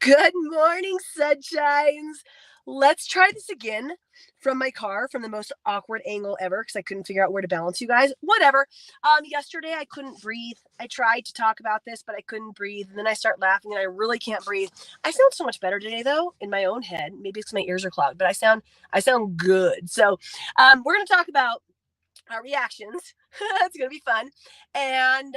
Good morning, sunshines. Let's try this again from my car from the most awkward angle ever because I couldn't figure out where to balance you guys. Whatever. Yesterday I couldn't breathe. I tried to talk about this, but I couldn't breathe. And then I start laughing and I really can't breathe. I sound so much better today though in my own head. Maybe it's my ears are clogged, but I sound good. So we're gonna talk about our reactions. It's gonna be fun, and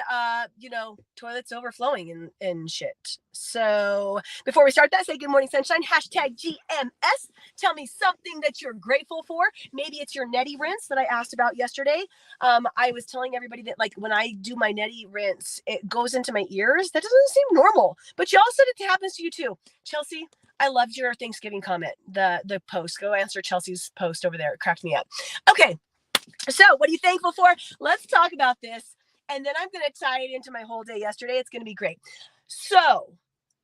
toilets overflowing and shit. So before we start that, say good morning, sunshine. Hashtag GMS. Tell me something that you're grateful for. Maybe it's your neti rinse that I asked about yesterday. I was telling everybody that like when I do my neti rinse, it goes into my ears. That doesn't seem normal, but y'all said it happens to you too. Chelsea, I loved your Thanksgiving comment. The post. Go answer Chelsea's post over there. It cracked me up. Okay. So, what are you thankful for? Let's talk about this. And then I'm going to tie it into my whole day yesterday. It's going to be great. So,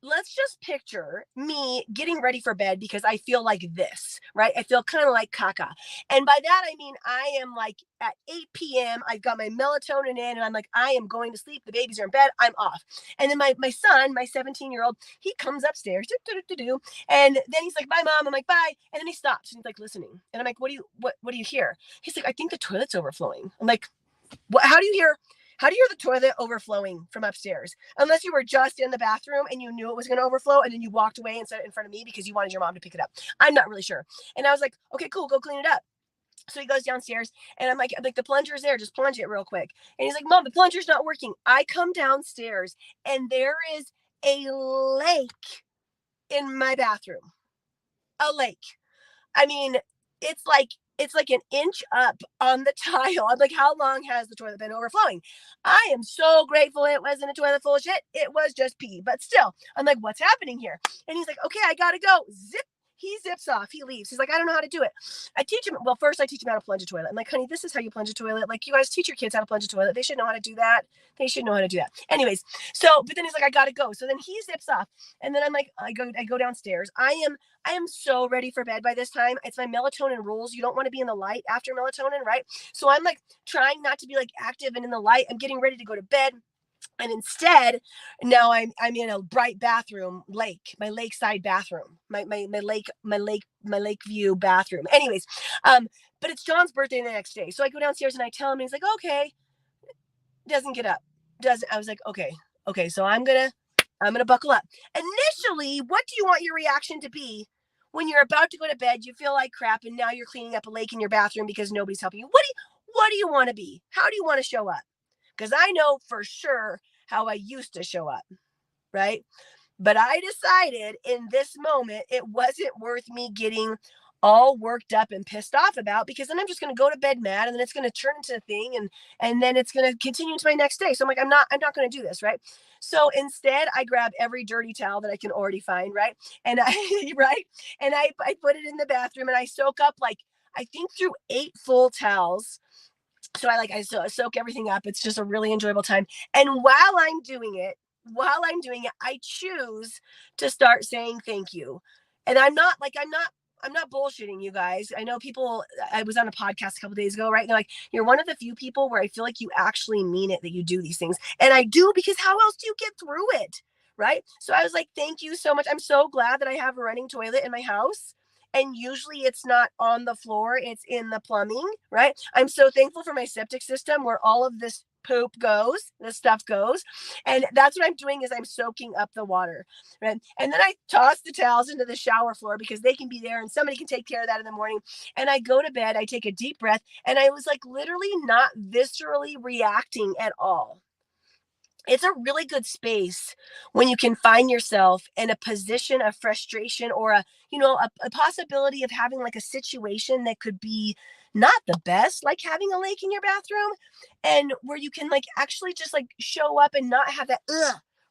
let's just picture me getting ready for bed because I feel like this, right? I feel kind of like caca. And by that, I mean, I am like at 8 p.m. I've got my melatonin in and I'm like, I am going to sleep. The babies are in bed. I'm off. And then my son, my 17-year-old, he comes upstairs, and then he's like, bye, mom. I'm like, bye. And then he stops and he's like listening. And I'm like, what do you hear? He's like, I think the toilet's overflowing. I'm like, what? How do you hear the toilet overflowing from upstairs? Unless you were just in the bathroom and you knew it was going to overflow and then you walked away and set it in front of me because you wanted your mom to pick it up. I'm not really sure. And I was like, okay, cool, go clean it up. So he goes downstairs and I'm like, the plunger's there, just plunge it real quick. And he's like, Mom, the plunger's not working. I come downstairs and there is a lake in my bathroom. A lake. I mean, it's like an inch up on the tile. I'm like, how long has the toilet been overflowing? I am so grateful it wasn't a toilet full of shit. It was just pee. But still, I'm like, what's happening here? And he's like, okay, I gotta go. Zip. He zips off. He leaves. He's like, I don't know how to do it. I teach him. Well, first I teach him how to plunge a toilet. I'm like, honey, this is how you plunge a toilet. Like, you guys teach your kids how to plunge a toilet. They should know how to do that. They should know how to do that. Anyways, but then he's like, I gotta go. So then he zips off. And then I'm like, I go downstairs. I am so ready for bed by this time. It's my melatonin rules. You don't want to be in the light after melatonin, right? So I'm like trying not to be like active and in the light. I'm getting ready to go to bed. And instead, now I'm in a bright bathroom, my lakeside bathroom, my lake view bathroom. Anyways, but it's John's birthday the next day. So I go downstairs and I tell him, and he's like, okay. Doesn't get up. Doesn't I was like, okay, so I'm gonna buckle up. Initially, what do you want your reaction to be when you're about to go to bed? You feel like crap, and now you're cleaning up a lake in your bathroom because nobody's helping you. What do you want to be? How do you want to show up? Because I know for sure how I used to show up, right? But I decided in this moment it wasn't worth me getting all worked up and pissed off about because then I'm just going to go to bed mad and then it's going to turn into a thing and then it's going to continue into my next day. So I'm like I'm not going to do this, right? So instead I grab every dirty towel that I can already find, right? And I right? And I put it in the bathroom and I soak up like I think through 8 full towels. So I soak everything up. It's just a really enjoyable time. And while I'm doing it, I choose to start saying thank you. And I'm not bullshitting you guys. I know people, I was on a podcast a couple days ago, right? And they're like, you're one of the few people where I feel like you actually mean it that you do these things. And I do, because how else do you get through it? Right. So I was like, thank you so much. I'm so glad that I have a running toilet in my house. And usually it's not on the floor, it's in the plumbing, right? I'm so thankful for my septic system where all of this this stuff goes. And that's what I'm doing is I'm soaking up the water. Right. And then I toss the towels into the shower floor because they can be there and somebody can take care of that in the morning. And I go to bed, I take a deep breath, and I was like literally not viscerally reacting at all. It's a really good space when you can find yourself in a position of frustration or a possibility of having like a situation that could be not the best, like having a lake in your bathroom, and where you can like actually just like show up and not have that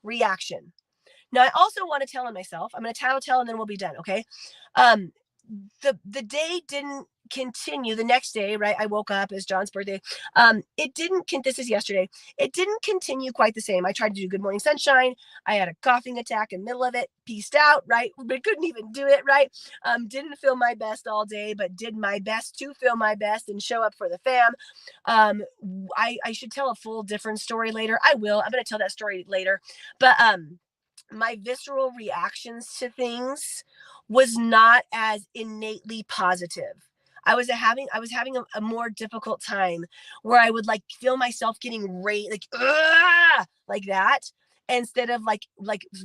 reaction. Now I also want to tell on myself. I'm going to tattle and then we'll be done. Okay. um the day didn't continue the next day, right? I woke up as John's birthday. It didn't this is yesterday. It didn't continue quite the same. I tried to do good morning sunshine. I had a coughing attack in the middle of it, pieced out, right? But couldn't even do it, right? Didn't feel my best all day, but did my best to feel my best and show up for the fam. I should tell a full different story later. I'm gonna tell that story later. But my visceral reactions to things was not as innately positive. I was having a more difficult time where I would like feel myself getting like like that, instead of like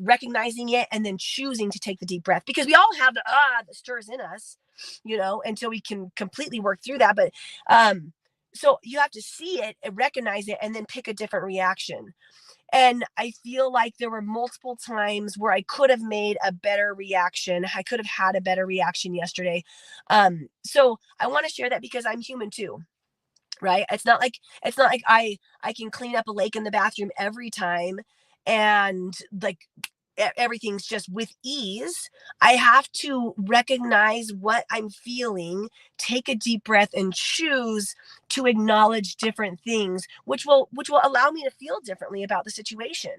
recognizing it and then choosing to take the deep breath, because we all have the that stirs in us, until we can completely work through that. But so you have to see it and recognize it and then pick a different reaction. And I feel like there were multiple times where I could have made a better reaction. I could have had a better reaction yesterday. So I want to share that because I'm human too, right? It's not like I can clean up a lake in the bathroom every time, and like everything's just with ease. I have to recognize what I'm feeling, take a deep breath, and choose to acknowledge different things, which will allow me to feel differently about the situation.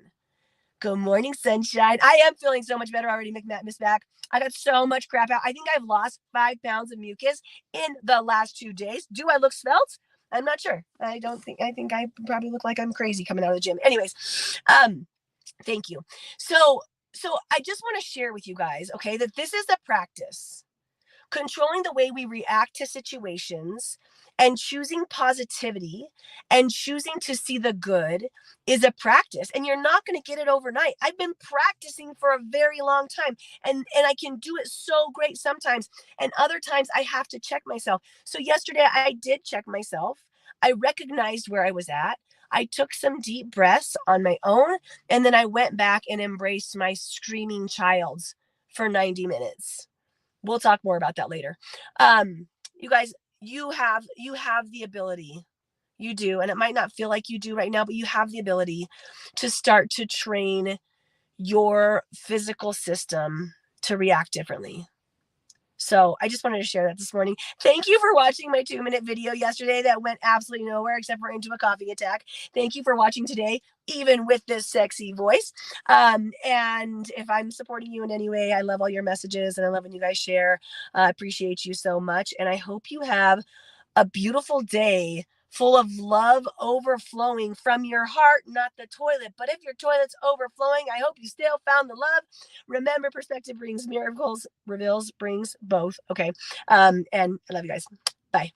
Good morning, sunshine. I am feeling so much better already, Miss Back. I got so much crap out. I think I've lost 5 pounds of mucus in the last 2 days. Do I look svelte? I'm not sure. I don't think. I think I probably look like I'm crazy coming out of the gym. Anyways, thank you. So I just want to share with you guys, okay, that this is a practice. Controlling the way we react to situations and choosing positivity and choosing to see the good is a practice, and you're not going to get it overnight. I've been practicing for a very long time, and I can do it so great sometimes, and other times I have to check myself. So yesterday I did check myself. I recognized where I was at. I took some deep breaths on my own, and then I went back and embraced my screaming child for 90 minutes. We'll talk more about that later. You guys, you have the ability. You do, and it might not feel like you do right now, but you have the ability to start to train your physical system to react differently. So I just wanted to share that this morning. Thank you for watching my 2-minute video yesterday that went absolutely nowhere except for into a coughing attack. Thank you for watching today, even with this sexy voice. And if I'm supporting you in any way, I love all your messages and I love when you guys share. I appreciate you so much. And I hope you have a beautiful day full of love overflowing from your heart, not the toilet. But if your toilet's overflowing, I hope you still found the love. Remember, perspective brings miracles, reveals brings both. Okay. And I love you guys. Bye.